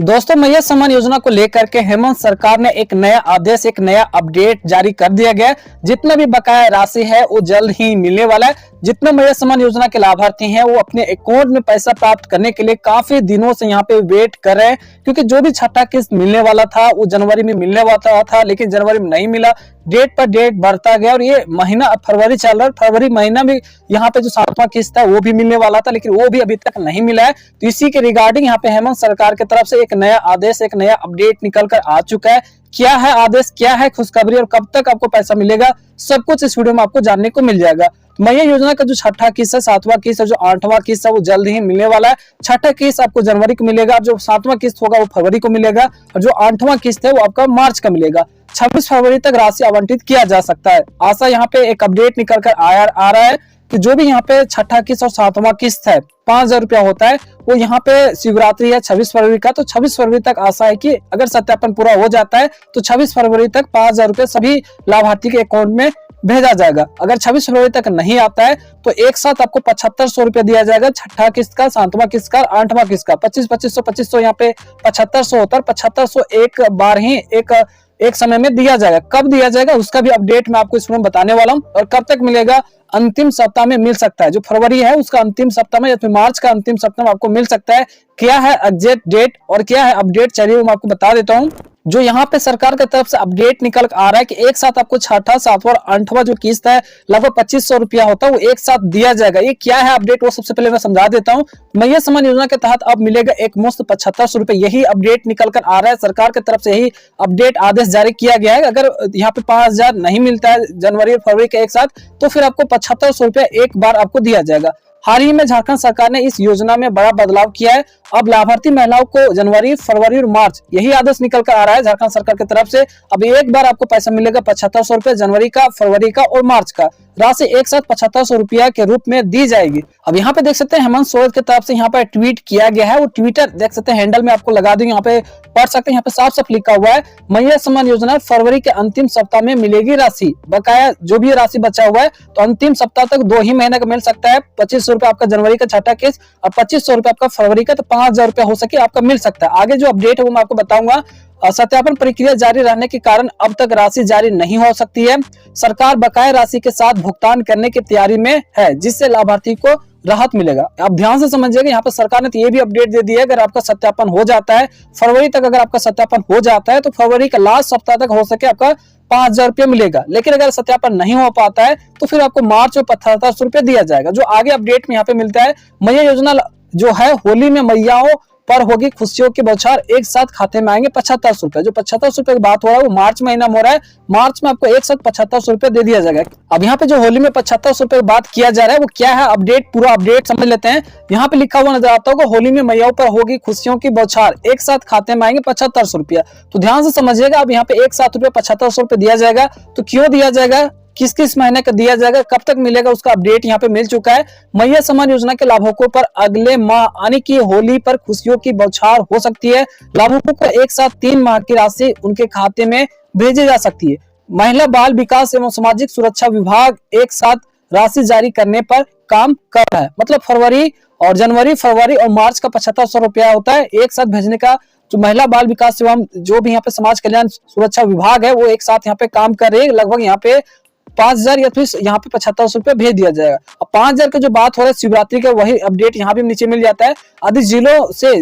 दोस्तों, मैया सम्मान योजना को लेकर के हेमंत सरकार ने एक नया आदेश, एक नया अपडेट जारी कर दिया गया। जितना भी बकाया राशि है वो जल्द ही मिलने वाला है। जितने मैया सम्मान योजना के लाभार्थी हैं वो अपने अकाउंट में पैसा प्राप्त करने के लिए काफी दिनों से यहाँ पे वेट कर रहे हैं, क्योंकि जो भी छठा किस्त मिलने वाला था वो जनवरी में मिलने वाला था, लेकिन जनवरी में नहीं मिला। डेट पर डेट बढ़ता गया और ये महीना फरवरी चल रहा है। फरवरी महीना में यहाँ पे जो 7वां किस्त है वो भी मिलने वाला था, लेकिन वो भी अभी तक नहीं मिला है। तो इसी के रिगार्डिंग यहाँ पे हेमंत सरकार की तरफ से एक नया आदेश, एक नया अपडेट निकल कर आ चुका है। क्या है आदेश, क्या है खुशखबरी और कब तक आपको पैसा मिलेगा, सब कुछ इस वीडियो में आपको जानने को मिल जाएगा। मैया योजना का जो छठा किस्त है, 7वां किस्त है, जो 8वां किस्त है वो जल्द ही मिलने वाला है। छठा किस्त आपको जनवरी को मिलेगा, जो 7वां किस्त होगा वो फरवरी को मिलेगा और जो 8वां किस्त है वो आपका मार्च का मिलेगा। 26 फरवरी तक राशि आवंटित किया जा सकता है। आशा यहाँ पे एक अपडेट निकल कर आ रहा है कि जो भी यहाँ पे छठा किस्त और 7वां किस्त है 5,000 रुपया होता है, वो यहाँ पे शिवरात्रि है 26 फरवरी का, तो 26 फरवरी तक आशा है कि अगर सत्यापन पूरा हो जाता है तो 26 फरवरी तक 5,000 रुपये सभी लाभार्थी के अकाउंट में भेजा जाएगा। अगर 26 फरवरी तक नहीं आता है तो एक साथ आपको 7500 रुपया दिया जाएगा, छठा किस्त का, 7वां किस्त का, 8वां किस्त का। 2500 यहाँ पे 7500 होता है। 7500 एक बार ही एक समय में दिया जाएगा। कब दिया जाएगा उसका भी अपडेट मैं आपको इसमें बताने वाला हूँ, और कब तक मिलेगा, अंतिम सप्ताह में मिल सकता है। जो फरवरी है उसका अंतिम सप्ताह में या फिर मार्च का अंतिम सप्ताह में आपको मिल सकता है। क्या है एग्जैक्ट डेट और क्या है अपडेट, चलिए मैं आपको बता देता हूँ। जो यहाँ पे सरकार की तरफ से अपडेट निकल आ रहा है कि एक साथ आपको छठा, 7वां और 8वां जो किस्त है लगभग 2500 रुपया होता है, वो एक साथ दिया जाएगा। ये क्या है अपडेट वो सबसे पहले मैं समझा देता हूँ। मैया सम्मान योजना के तहत अब मिलेगा एक मुश्त 7500 रुपए, यही अपडेट निकल कर आ रहा है। सरकार की तरफ से यही अपडेट आदेश जारी किया गया है। अगर यहाँ पे 5000 नहीं मिलता है जनवरी और फरवरी के एक साथ, तो फिर आपको 7500 रुपया एक बार आपको दिया जाएगा। हाल ही में झारखंड सरकार ने इस योजना में बड़ा बदलाव किया है। अब लाभार्थी महिलाओं को जनवरी, फरवरी और मार्च, यही आदेश निकल कर आ रहा है झारखंड सरकार की तरफ से। अब एक बार आपको पैसा मिलेगा 7500 रुपए, जनवरी का, फरवरी का और मार्च का। राशि एक साथ 7500 रुपया के रूप में दी जाएगी। अब यहाँ पे देख सकते हैं हेमंत सोरेन की तरफ से यहाँ पे ट्वीट किया गया है। वो ट्विटर देख सकते हैं, हैंडल में आपको लगा दूंगी, यहाँ पे पढ़ सकते हैं। यहाँ पे साफ साफ लिखा हुआ है, मैया सम्मान योजना फरवरी के अंतिम सप्ताह में मिलेगी राशि। बकाया जो भी राशि बचा हुआ है तो अंतिम सप्ताह तक 2 ही महीने का मिल सकता है। 2500 रुपया आपका जनवरी का छठा किस्त और 2500 रुपया आपका फरवरी का, तो 5000 रुपया हो सके आपका मिल सकता है। आगे जो अपडेट है वो मैं आपको बताऊंगा। सत्यापन प्रक्रिया जारी रहने के कारण अब तक राशि जारी नहीं हो सकती है। सरकार बकाया राशि के साथ भुगतान करने की तैयारी में है, जिससे लाभार्थी को राहत मिलेगा। आप ध्यान से समझिएगा, यहाँ पर सरकार ने तो ये भी अपडेट दे दिया है, अगर आपका सत्यापन हो जाता है फरवरी तक, अगर आपका सत्यापन हो जाता है तो फरवरी का लास्ट सप्ताह तक हो सके आपका 5000 रुपया मिलेगा। लेकिन अगर सत्यापन नहीं हो पाता है तो फिर आपको मार्च में 7500 रुपया दिया जाएगा। जो आगे अपडेट में यहाँ पे मिलता है, मैया योजना जो है होली में मैयाओं पर होगी खुशियों की बौछार, एक साथ खाते में आएंगे 7500 रुपए। जो 7500 रुपए की बात हो रहा है वो मार्च महीना में हो रहा है। मार्च में आपको एक साथ 7500 रुपए दे दिया जाएगा। अब यहाँ पे जो होली में 7500 रुपए की बात किया जा रहा है वो क्या है अपडेट, पूरा अपडेट समझ लेते हैं। यहाँ पे लिखा हुआ नजर आता होगा, होली में मैयाओं पर होगी खुशियों की बौछार, एक साथ खाते में आएंगे 7500 रुपया। तो ध्यान से समझिएगा, अब यहाँ पे एक साथ रुपया 7500 रुपए दिया जाएगा। तो क्यों दिया जाएगा, किस किस महीने का दिया जाएगा, कब तक मिलेगा, उसका अपडेट यहाँ पे मिल चुका है। मैया सम्मान योजना के लाभुकों पर अगले माह यानी कि होली पर खुशियों की बौछार हो सकती है। लाभुकों को एक साथ 3 माह की राशि उनके खाते में भेजी जा सकती है। महिला बाल विकास एवं सामाजिक सुरक्षा विभाग एक साथ राशि जारी करने पर काम कर रहा है। मतलब फरवरी और जनवरी, फरवरी और मार्च का 7500 रुपया होता है एक साथ भेजने का। जो महिला बाल विकास एवं जो भी यहाँ पे समाज कल्याण सुरक्षा विभाग है वो एक साथ यहाँ पे काम कर रही है। लगभग यहाँ पे 5000 या फिर यहाँ पे 7500 रुपया भेज दिया जाएगा। अब 5000 की जो बात हो रहा है शिवरात्रि का, वही अपडेट यहाँ भी नीचे मिल जाता है। अधिक जिलों से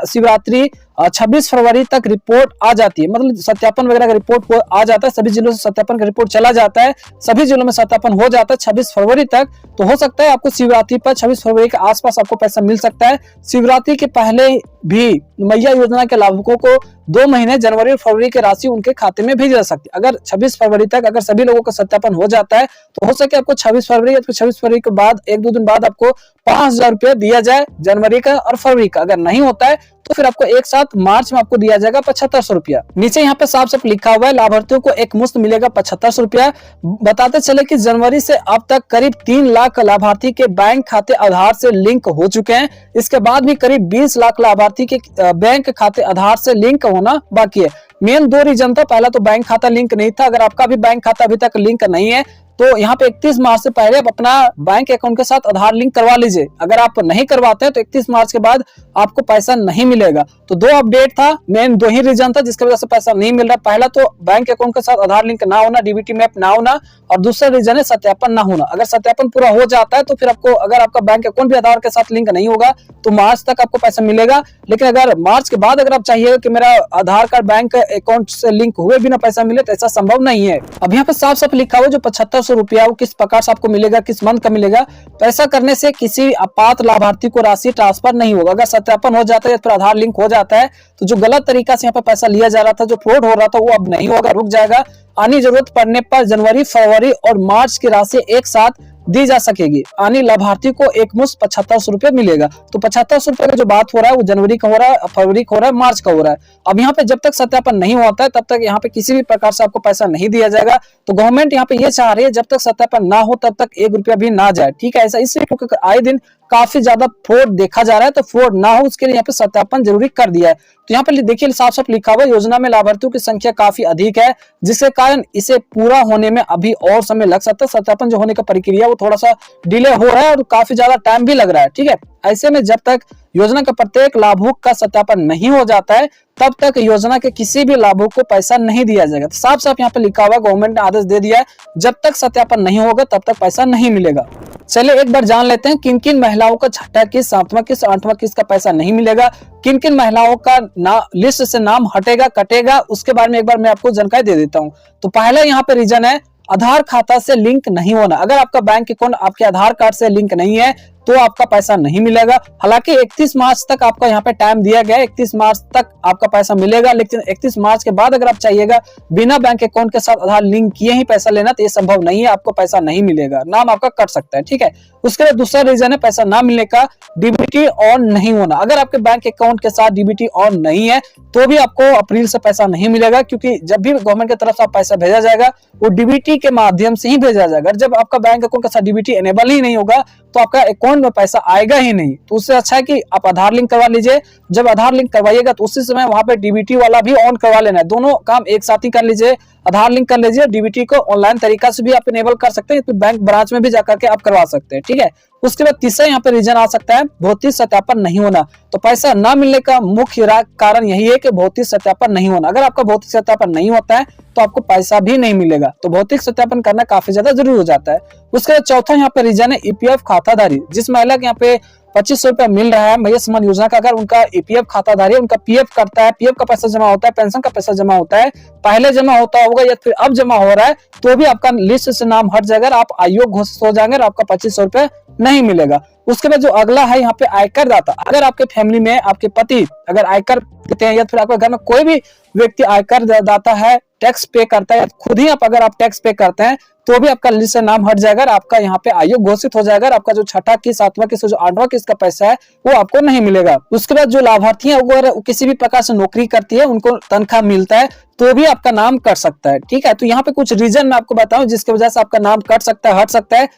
शिवरात्रि 26 फरवरी तक रिपोर्ट आ जाती है, मतलब सत्यापन वगैरह का रिपोर्ट आ जाता है। सभी जिलों से सत्यापन का रिपोर्ट चला जाता है, सभी जिलों में सत्यापन हो जाता है 26 फरवरी तक। तो हो सकता है आपको शिवरात्रि पर 26 फरवरी के आसपास आपको पैसा मिल सकता है। शिवरात्रि के पहले भी मैया योजना के लाभुकों को 2 महीने जनवरी और फरवरी की राशि उनके खाते में भेजी जा सकती है। अगर 26 फरवरी तक अगर सभी लोगों का सत्यापन हो जाता है तो हो सके आपको 26 फरवरी या 26 फरवरी के बाद 1-2 दिन बाद आपको 5000 रुपया दिया जाए जनवरी का और फरवरी का। अगर नहीं होता है तो फिर आपको एक साथ मार्च में आपको दिया जाएगा 7500 रुपया। नीचे यहाँ पे साफ साफ लिखा हुआ है, लाभार्थियों को एक मुश्त मिलेगा 7500 रुपया। बताते चले कि जनवरी से अब तक करीब 3 लाख लाभार्थी के बैंक खाते आधार से लिंक हो चुके हैं। इसके बाद भी करीब 20 लाख लाभार्थी के बैंक खाते आधार से लिंक होना बाकी है। मेन 2 रीजन था, पहला तो बैंक खाता लिंक नहीं था। अगर आपका भी बैंक खाता अभी तक लिंक नहीं है तो यहाँ पे 31 मार्च से पहले आप अपना बैंक अकाउंट के साथ आधार लिंक करवा लीजिए। अगर आप नहीं करवाते हैं तो 31 मार्च के बाद आपको पैसा नहीं मिलेगा। तो दो अपडेट था, मेन दो ही रीजन था जिसकी वजह से पैसा नहीं मिल रहा। पहला तो बैंक अकाउंट के साथ आधार लिंक ना होना, डीबीटी मैप ना होना, और दूसरा रीजन है सत्यापन ना होना। अगर सत्यापन पूरा हो जाता है तो फिर आपको, अगर आपका बैंक अकाउंट भी आधार के साथ लिंक नहीं होगा तो मार्च तक आपको पैसा मिलेगा। लेकिन अगर मार्च के बाद अगर आप चाहिएगा कि मेरा आधार कार्ड बैंक अकाउंट से लिंक हुए बिना पैसा मिले, तो ऐसा संभव नहीं है। अब यहाँ पे साफ साफ लिखा हुआ जो 7500 रुपया वो किस प्रकार से आपको मिलेगा, किस मंथ का मिलेगा। पैसा करने से किसी अपात्र लाभार्थी को राशि ट्रांसफर नहीं होगा। अगर सत्यापन हो जाता है या फिर आधार लिंक हो जाता है तो जो गलत तरीका से यहाँ पे पैसा लिया जा रहा था, जो फ्रॉड हो रहा था, वो अब नहीं होगा, रुक जाएगा। आनी जरूरत पड़ने पर जनवरी, फरवरी और मार्च की राशि एक साथ दी जा सकेगी। आनी लाभार्थी को एक मुश्त 7500 रुपये मिलेगा। तो 7500 रुपये का जो बात हो रहा है वो जनवरी का हो रहा है, फरवरी का हो रहा है, मार्च का हो रहा है। अब यहाँ पे जब तक सत्यापन नहीं होता है तब तक यहाँ पे किसी भी प्रकार से आपको पैसा नहीं दिया जाएगा। तो गवर्नमेंट यहाँ पे ये चाह रही है जब तक सत्यापन ना हो तब तक 1 रुपया भी ना जाए। ठीक है, ऐसा इसलिए क्योंकि आए दिन काफी ज्यादा फ्रॉड देखा जा रहा है, तो फ्रॉड ना हो उसके लिए यहाँ पे सत्यापन जरूरी कर दिया है। तो यहाँ पे देखिए साफ साफ लिखा हुआ, योजना में लाभार्थियों की संख्या काफी अधिक है जिसके कारण इसे पूरा होने में अभी और समय लग सकता है। सत्यापन जो होने का प्रक्रिया वो थोड़ा सा डिले हो रहा है और काफी ज्यादा टाइम भी लग रहा है। ठीक है, ऐसे में जब तक योजना का प्रत्येक लाभुक का सत्यापन नहीं हो जाता है तब तक योजना के किसी भी लाभुक को पैसा नहीं दिया जाएगा। तो साफ साफ यहाँ पे लिखा हुआ, गवर्नमेंट ने आदेश दे दिया है जब तक सत्यापन नहीं होगा तब तक पैसा नहीं मिलेगा। चलिए एक बार जान लेते हैं किन किन महिलाओं का छठा किस्त, सातवां किस्त, आठवां किस्त का पैसा नहीं मिलेगा, किन किन महिलाओं का लिस्ट से नाम हटेगा, कटेगा, उसके बारे में एक बार मैं आपको जानकारी दे देता हूँ। तो पहला यहाँ पे रीजन है आधार खाता से लिंक नहीं होना। अगर आपका बैंक अकाउंट आपके आधार कार्ड से लिंक नहीं है तो आपका पैसा नहीं मिलेगा। हालांकि 31 मार्च तक आपका यहाँ पे टाइम दिया गया है, 31 मार्च तक आपका पैसा मिलेगा। लेकिन 31 मार्च के बाद अगर आप चाहिएगा बिना बैंक अकाउंट के साथ आधार लिंक किए ही पैसा लेना तो ये संभव नहीं है, आपको पैसा नहीं मिलेगा, नाम आपका कट सकता है। ठीक है, उसके बाद दूसरा रीजन है पैसा ना मिलने का डीबीटी ऑन नहीं होना। अगर आपके बैंक अकाउंट के साथ डीबीटी ऑन नहीं है तो भी आपको अप्रैल से पैसा नहीं मिलेगा, क्योंकि जब भी गवर्नमेंट की तरफ से पैसा भेजा जाएगा वो डीबीटी के माध्यम से ही भेजा जाएगा। जब आपका बैंक अकाउंट के साथ डीबीटी एनेबल ही नहीं होगा तो आपका अकाउंट में पैसा आएगा ही नहीं। तो उससे अच्छा है कि आप आधार लिंक करवा लीजिए। जब आधार लिंक करवाइएगा तो उसी समय वहां पे डीबीटी वाला भी ऑन करवा लेना है। दोनों काम एक साथ ही कर लीजिए, आधार लिंक कर लीजिए, डीबीटी को ऑनलाइन तरीका से भी आप इनेबल कर सकते हैं, बैंक ब्रांच में भी जाकर के आप करवा सकते हैं। ठीक है, उसके बाद तीसरा यहाँ पे रीजन आ सकता है भौतिक सत्यापन नहीं होना। तो पैसा ना मिलने का मुख्य कारण यही है कि भौतिक सत्यापन नहीं होना। अगर आपका भौतिक सत्यापन नहीं होता है तो आपको पैसा भी नहीं मिलेगा। तो भौतिक सत्यापन करना काफी ज्यादा जरूरी हो जाता है। उसके बाद चौथा यहाँ पे रीजन है ईपीएफ खाताधारी। जिस महिला के यहाँ पे 2500 रुपया मिल रहा है महिला सम्मान योजना का, अगर उनका ईपीएफ खाताधारी है, उनका पीएफ करता है, पीएफ का पैसा जमा होता है, पेंशन का पैसा जमा होता है, पहले जमा होता होगा या फिर अब जमा हो रहा है, तो भी आपका लिस्ट से नाम हट जाएगा, आप अयोग्य घोषित हो जाएंगे और आपका 2500 रुपया नहीं मिलेगा। उसके बाद जो अगला है यहाँ पे आयकर दाता। अगर आपके फैमिली में आपके पति अगर आयकर देते हैं या फिर आपके घर में कोई भी व्यक्ति आयकर दाता है, टैक्स पे करता है, खुद ही अगर आप टैक्स पे करते हैं तो भी आपका लिस्ट से नाम हट जाएगा, आपका यहाँ पे अयोग्य घोषित हो जाएगा। आपका जो छठा किस्त, सातवां किस्त, जो आठवां किस्त का पैसा है वो आपको नहीं मिलेगा। उसके बाद जो लाभार्थी है अगर किसी भी प्रकार से नौकरी करती है, उनको तनख्वाह मिलता है तो भी आपका नाम कट सकता है। ठीक है, तो यहाँ पे कुछ रीजन मैं आपको बताऊं जिसकी वजह से आपका नाम कट सकता है, हट सकता है।